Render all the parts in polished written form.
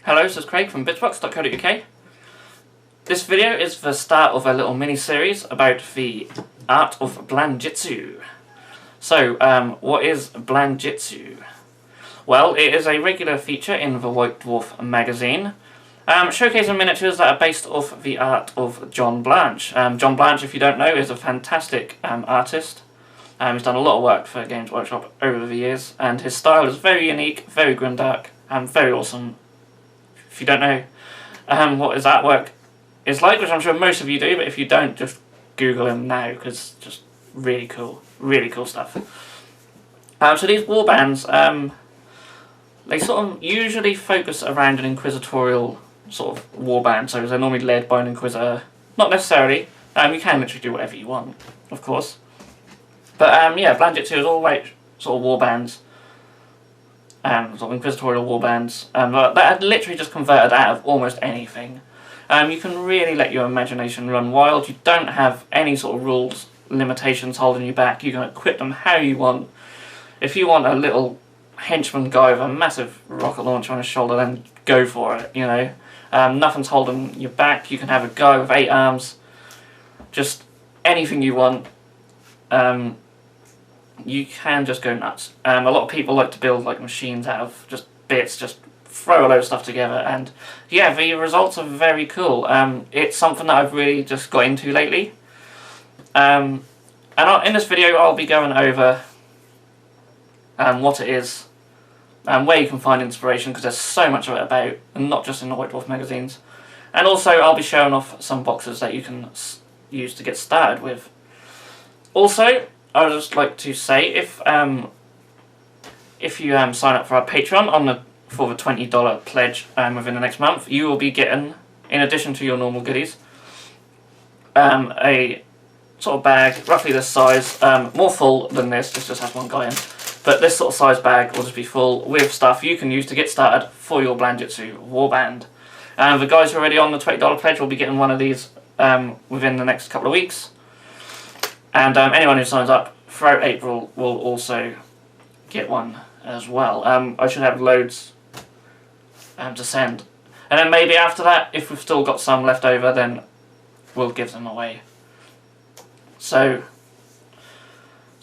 Hello, this is Craig from bitsbox.co.uk. This video is the start of a little mini-series about the art of Blanchitsu. So, what is Blanchitsu? Well, it is a regular feature in the White Dwarf magazine, showcasing miniatures that are based off the art of John Blanch. John Blanch, if you don't know, is a fantastic artist. He's done a lot of work for Games Workshop over the years, and his style is very unique, very grimdark, and very awesome. If you don't know what his artwork is like, which I'm sure most of you do, but if you don't, just Google him now, because it's just really cool stuff. So these warbands, they sort of usually focus around an inquisitorial sort of warband, so they're normally led by an inquisitor. Not necessarily, you can literally do whatever you want, of course. But yeah, Blanchitsu is all about sort of warbands. Sort of inquisitorial warbands that are literally just converted out of almost anything. You can really let your imagination run wild. You don't have any sort of rules, limitations holding you back. You can equip them how you want. If you want a little henchman guy with a massive rocket launcher on his shoulder, then go for it, you know. Nothing's holding you back. You can have a guy with 8 arms. Just anything you want. You can just go nuts. A lot of people like to build like machines out of just bits, just throw a load of stuff together, and yeah, the results are very cool. It's something that I've really just got into lately. In this video I'll be going over what it is, where you can find inspiration, because there's so much of it about, and not just in the White Dwarf magazines. And also I'll be showing off some boxes that you can use to get started with. Also, I would just like to say, if you sign up for our Patreon for the $20 pledge within the next month, you will be getting, in addition to your normal goodies, a sort of bag roughly this size, more full than this just has one guy in, but this sort of size bag will just be full with stuff you can use to get started for your Blanchitsu warband. The guys who are already on the $20 pledge will be getting one of these within the next couple of weeks. And anyone who signs up throughout April will also get one as well. I should have loads to send. And then maybe after that, if we've still got some left over, then we'll give them away. So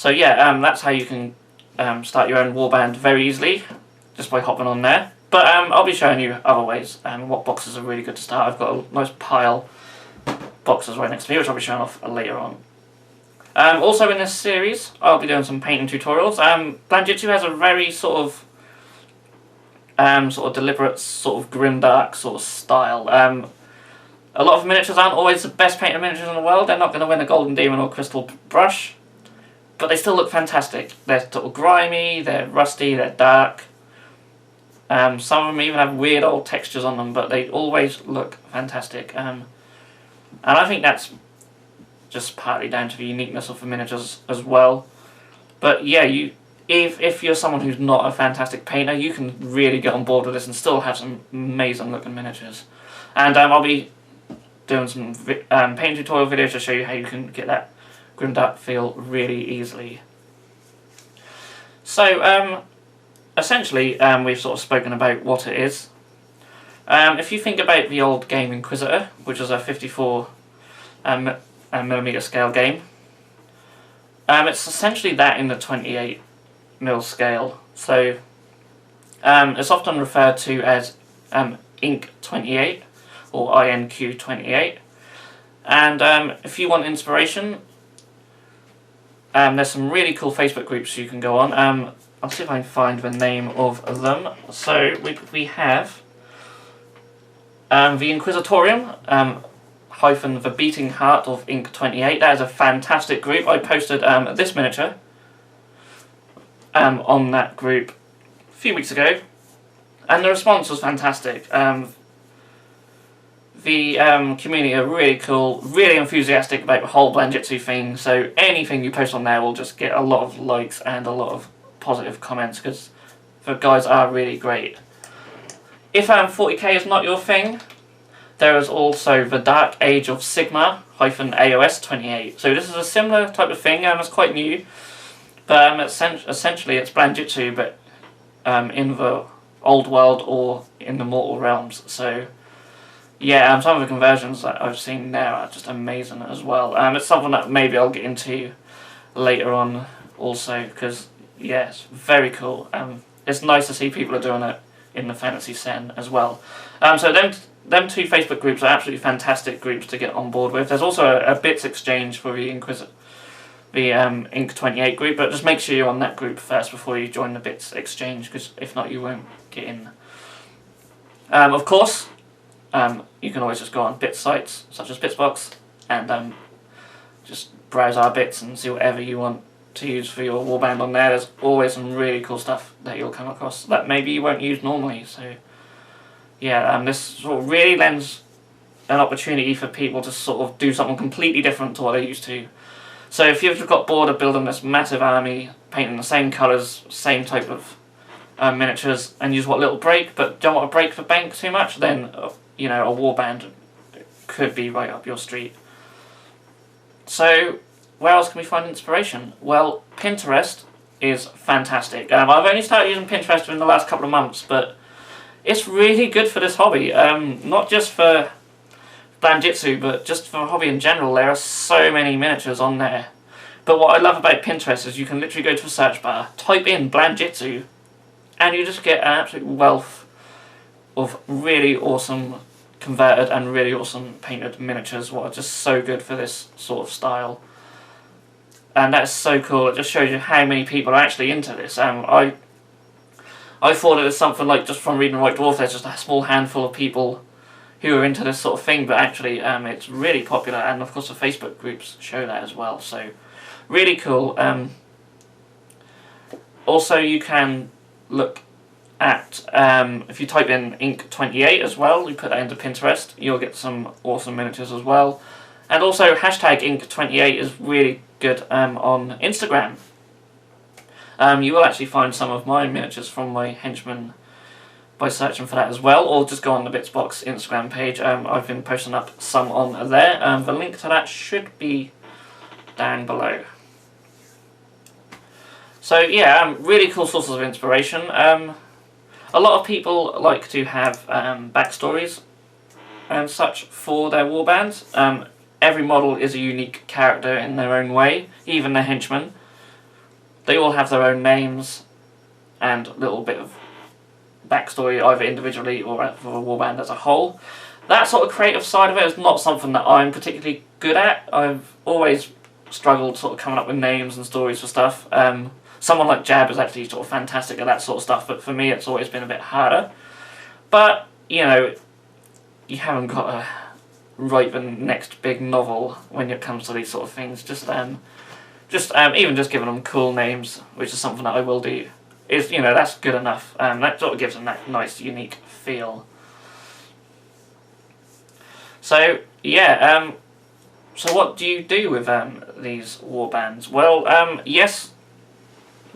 yeah, that's how you can start your own warband very easily, just by hopping on there. But I'll be showing you other ways, what boxes are really good to start. I've got a nice pile of boxes right next to me, which I'll be showing off later on. Also in this series, I'll be doing some painting tutorials. Blanchitsu has a very sort of deliberate, sort of grimdark sort of style. A lot of miniatures aren't always the best painted miniatures in the world. They're not going to win a golden demon or crystal brush, but they still look fantastic. They're sort of grimy, they're rusty, they're dark. Some of them even have weird old textures on them, but they always look fantastic. And I think that's just partly down to the uniqueness of the miniatures as well. But yeah, if you're someone who's not a fantastic painter, you can really get on board with this and still have some amazing looking miniatures. And I'll be doing some painting tutorial videos to show you how you can get that grimdark feel really easily. So essentially, we've sort of spoken about what it is. If you think about the old game Inquisitor, which is a 54 millimeter scale game, it's essentially that in the 28mm scale. So it's often referred to as Inq 28 or INQ 28. And if you want inspiration, there's some really cool Facebook groups you can go on. I'll see if I can find the name of them. So we have the Inquisitorium, hyphen the Beating Heart of Inq 28. That is a fantastic group. I posted this miniature on that group a few weeks ago, and the response was fantastic. The community are really cool, really enthusiastic about the whole Blanchitsu thing, so anything you post on there will just get a lot of likes and a lot of positive comments, because the guys are really great. If 40k is not your thing, there is also the Dark Age of Sigma -AOS 28. So this is a similar type of thing, it's quite new, but essentially it's Blanchitsu, but in the Old World or in the Mortal Realms. So yeah, some of the conversions that I've seen there are just amazing as well. It's something that maybe I'll get into later on also, because yeah, it's very cool. It's nice to see people are doing it in the fantasy scene as well. So them two Facebook groups are absolutely fantastic groups to get on board with. There's also a bits exchange for the Inc 28 group, but just make sure you're on that group first before you join the bits exchange, because if not, you won't get in. Of course, you can always just go on bit sites such as Bitsbox and just browse our bits and see whatever you want to use for your warband on there. There's always some really cool stuff that you'll come across that maybe you won't use normally. So yeah, this sort of really lends an opportunity for people to sort of do something completely different to what they used to. So if you've got bored of building this massive army, painting the same colours, same type of miniatures, and you just want a little break, but don't want to break the bank too much, then you know, a warband could be right up your street. So where else can we find inspiration? Well, Pinterest is fantastic. I've only started using Pinterest in the last couple of months, but it's really good for this hobby. Not just for Blanchitsu, but just for a hobby in general. There are so many miniatures on there. But what I love about Pinterest is you can literally go to a search bar, type in Blanchitsu, and you just get an absolute wealth of really awesome converted and really awesome painted miniatures, what are just so good for this sort of style. And that's so cool. It just shows you how many people are actually into this. I thought it was something like, just from reading White Dwarf, there's just a small handful of people who are into this sort of thing, but actually it's really popular, and of course the Facebook groups show that as well, so really cool. Also you can look at, if you type in Inc 28 as well, you put that into Pinterest, you'll get some awesome miniatures as well. And also hashtag Inc 28 is really good on Instagram. You will actually find some of my miniatures from my henchmen by searching for that as well, or just go on the Bitsbox Instagram page. I've been posting up some on there. The link to that should be down below. So yeah, really cool sources of inspiration. A lot of people like to have backstories and such for their warbands. Every model is a unique character in their own way, even the henchmen. They all have their own names and a little bit of backstory, either individually or for a warband as a whole. That sort of creative side of it is not something that I'm particularly good at. I've always struggled sort of coming up with names and stories for stuff. Someone like Jab is actually sort of fantastic at that sort of stuff, but for me it's always been a bit harder. But, you know, you haven't got to write the next big novel when it comes to these sort of things. Even just giving them cool names, which is something that I will do, is, you know, that's good enough. That sort of gives them that nice, unique feel. So, yeah, so what do you do with these warbands? Well, yes,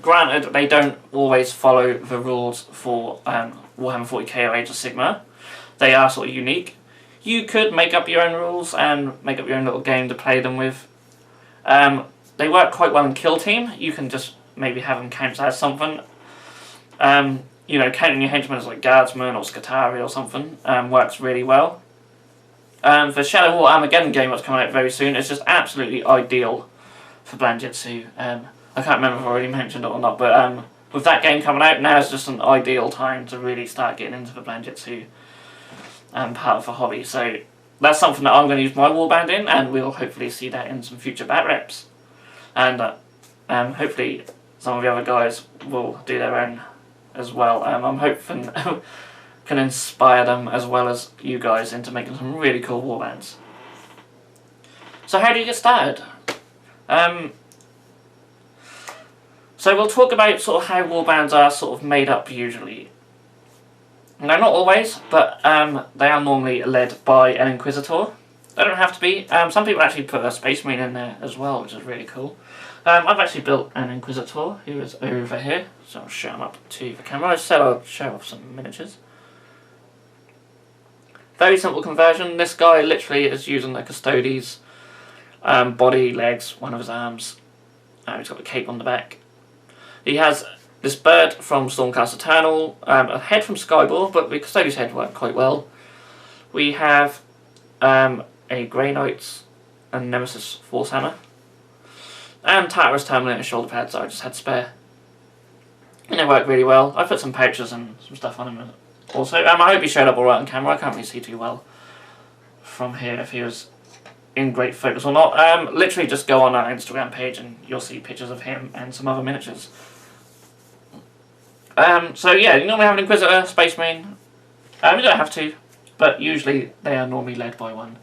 granted, they don't always follow the rules for Warhammer 40k or Age of Sigmar. They are sort of unique. You could make up your own rules and make up your own little game to play them with. They work quite well in Kill Team. You can just maybe have them count as something. You know, counting your henchmen as like Guardsmen or Scutari or something works really well. The Shadow War Armageddon game that's coming out very soon is just absolutely ideal for Blanchitsu. I can't remember if I already mentioned it or not, but with that game coming out, now is just an ideal time to really start getting into the Blanchitsu part of the hobby. So that's something that I'm going to use my warband in, and we'll hopefully see that in some future bat reps. And hopefully some of the other guys will do their own as well. I'm hoping can inspire them as well as you guys into making some really cool warbands. So how do you get started? So we'll talk about sort of how warbands are sort of made up usually. Now, not always, but they are normally led by an Inquisitor. They don't have to be. Some people actually put a Space Marine in there as well, which is really cool. I've actually built an Inquisitor who is over here, so I'll show him up to the camera. I said I'll show off some miniatures. Very simple conversion. This guy literally is using the Custodes body, legs, one of his arms. He's got the cape on the back. He has this bird from Stormcast Eternal, a head from Skyball, but the Custodian's head worked quite well. We have a Grey Knight and Nemesis Force Hammer, and Tartarus Terminator shoulder pads that I just had spare. And they work really well. I put some pouches and some stuff on him also. I hope he showed up alright on camera. I can't really see too well from here if he was in great focus or not. Literally just go on our Instagram page and you'll see pictures of him and some other miniatures. So yeah, you normally have an Inquisitor, Space Marine. You don't have to, but usually they are normally led by one.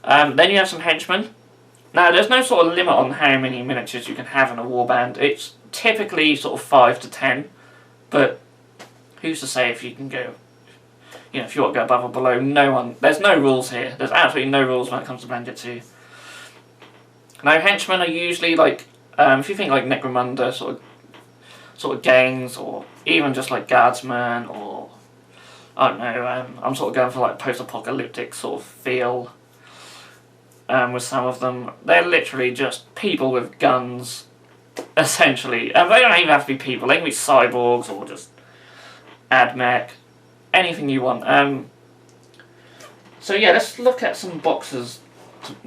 Then you have some henchmen. Now there's no sort of limit on how many miniatures you can have in a warband. It's typically sort of 5 to 10, but who's to say if you can go, you know, if you want to go above or below? There's no rules here. There's absolutely no rules when it comes to Blanchitsu. Now henchmen are usually like, if you think like Necromunda, sort of gangs, or even just like guardsmen, or I don't know. I'm sort of going for like post-apocalyptic sort of feel. With some of them, they're literally just people with guns, essentially. They don't even have to be people. They can be cyborgs or just admech, anything you want. So yeah, let's look at some boxes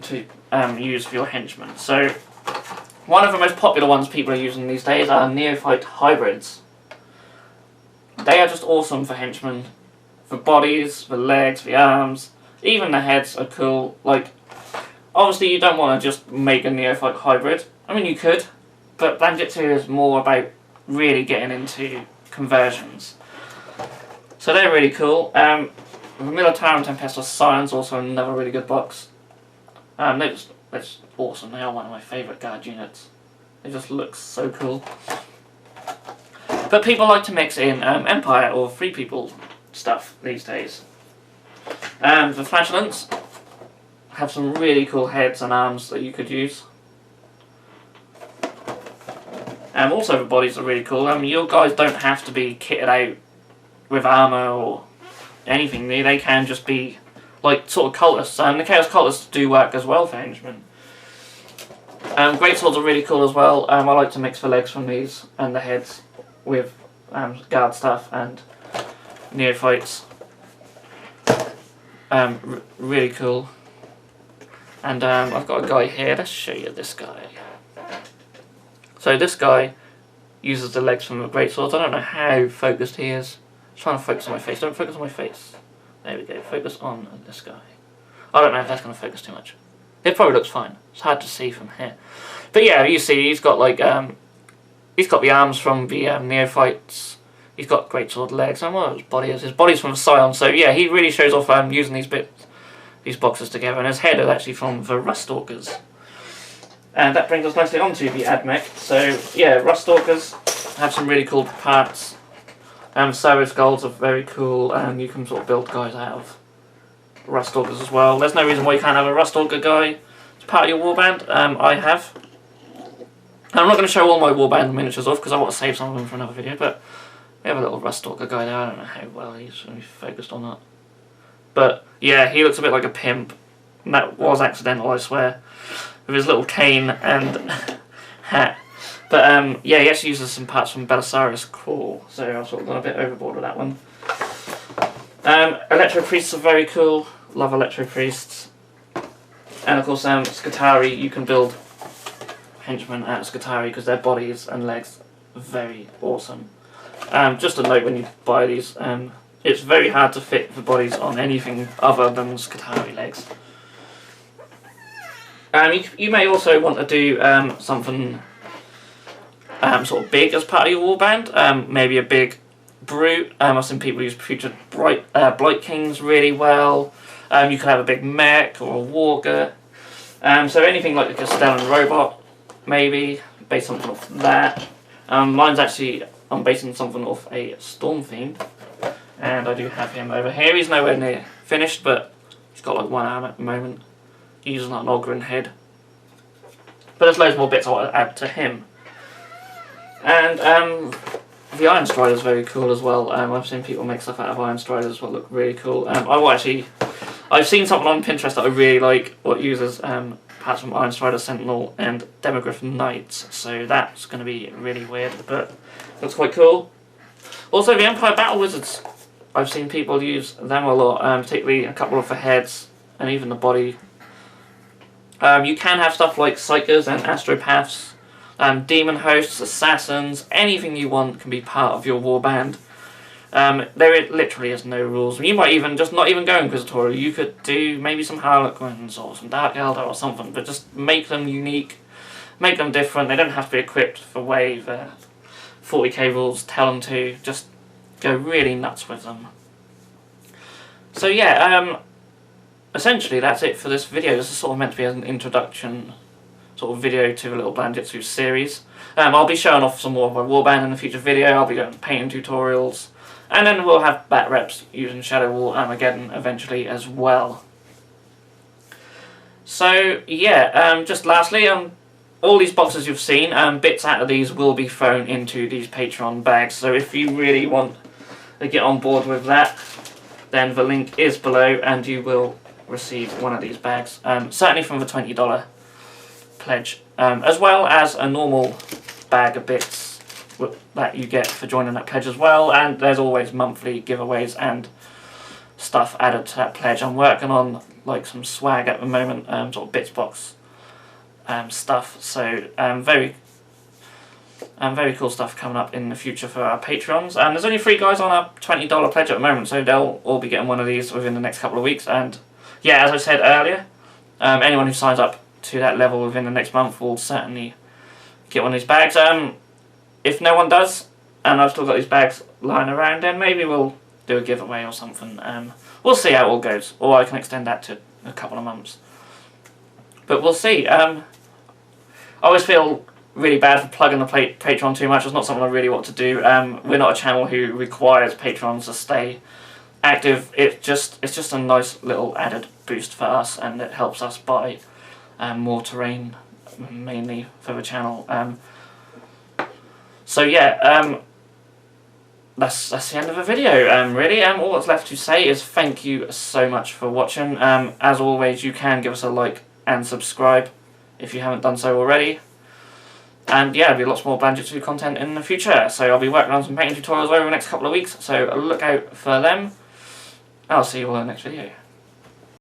to use for your henchmen. So one of the most popular ones people are using these days are neophyte hybrids. They are just awesome for henchmen, for bodies, for legs, for arms. Even the heads are cool. Like, obviously you don't want to just make a neophyte hybrid. I mean, you could, but Blanchitsu is more about really getting into conversions. So they're really cool. The Militarum Tempestus Scions, also another really good box. They're just awesome. They are one of my favourite guard units. They just look so cool. But people like to mix in Empire or Free People stuff these days. The Flagellants have some really cool heads and arms that you could use. Also the bodies are really cool. Your guys don't have to be kitted out with armour or anything. They can just be like sort of cultists. The Chaos Cultists do work as well for henchmen. Great swords are really cool as well. I like to mix the legs from these and the heads with guard stuff and neophytes. Really cool. And I've got a guy here. Let's show you this guy. So this guy uses the legs from the greatswords. I don't know how focused he is. I'm trying to focus on my face. Don't focus on my face. There we go. Focus on this guy. I don't know if that's going to focus too much. It probably looks fine. It's hard to see from here. But yeah, you see he's got like he's got the arms from the neophytes. He's got greatsword legs. I don't know what his body is. His body's from Scion. So yeah, he really shows off using these boxes together. And his head is actually from the Ruststalkers. And that brings us nicely onto the admech. So yeah, Ruststalkers have some really cool parts. Cerberus Skulls are very cool, and you can sort of build guys out of Ruststalkers as well. There's no reason why you can't have a Ruststalker guy as part of your warband. I have. I'm not going to show all my warband miniatures off because I want to save some of them for another video, but we have a little Ruststalker guy there. I don't know how well he's really focused on that. But yeah, he looks a bit like a pimp. And that was accidental, I swear. With his little cane and hat. But yeah, he actually uses some parts from Belisarius Crawl, so I've sort of gone a bit overboard with that one. Electro Priests are very cool. Love Electro Priests. And of course, Scutari, you can build henchmen out of Scutari because their bodies and legs are very awesome. Just a note when you buy these, it's very hard to fit the bodies on anything other than Scutari legs. You may also want to do something sort of big as part of your warband. Maybe a big brute. I've seen people use Putrid Blight Kings really well. You could have a big mech or a walker. So anything like a Castellan robot, maybe, base something off that. Mine's actually, I'm basing something off a Storm Fiend. And I do have him over here. He's nowhere near finished, but he's got like one arm at the moment. He uses like an Ogren head. But there's loads more bits I want to add to him. And the Iron Strider is very cool as well. I've seen people make stuff out of Iron Striders that look really cool. I've seen something on Pinterest that I really like, what uses apart from Iron Strider Sentinel and Demogryph Knights. So that's going to be really weird, but that's quite cool. Also, the Empire Battle Wizards. I've seen people use them a lot, particularly a couple of the heads and even the body. You can have stuff like Psychers and Astropaths, Demon Hosts, Assassins, anything you want can be part of your warband. There literally is no rules. You might even just not even go Inquisitorial. You could do maybe some Harlequins or some Dark Eldar or something, but just make them unique, make them different. They don't have to be equipped the way the 40k rules tell them to. Just go really nuts with them. So yeah, essentially that's it for this video. This is sort of meant to be an introduction sort of video to a little Blanchitsu series. I'll be showing off some more of my warband in a future video. I'll be doing painting tutorials. And then we'll have bat reps using Shadow Wall Armageddon eventually as well. So yeah, just lastly, all these boxes you've seen, bits out of these will be thrown into these Patreon bags. So if you really want to get on board with that, then the link is below and you will receive one of these bags. Certainly from the $20 pledge, as well as a normal bag of bits that you get for joining that pledge as well, and there's always monthly giveaways and stuff added to that pledge. I'm working on like some swag at the moment, sort of bits box stuff, so very cool stuff coming up in the future for our Patrons. And there's only 3 guys on our $20 pledge at the moment, so they'll all be getting one of these within the next couple of weeks. And yeah, as I said earlier, anyone who signs up to that level within the next month will certainly get one of these bags. If no one does, and I've still got these bags lying around, then maybe we'll do a giveaway or something. We'll see how it all goes, or I can extend that to a couple of months. But we'll see. I always feel really bad for plugging the Patreon too much. It's not something I really want to do. We're not a channel who requires patrons to stay active. It's just a nice little added boost for us, and it helps us buy more terrain, mainly for the channel. So yeah, that's the end of the video, really. All that's left to say is thank you so much for watching. As always, you can give us a like and subscribe if you haven't done so already. And yeah, there'll be lots more Blanchitsu content in the future. So I'll be working on some painting tutorials over the next couple of weeks, so look out for them. I'll see you all in the next video.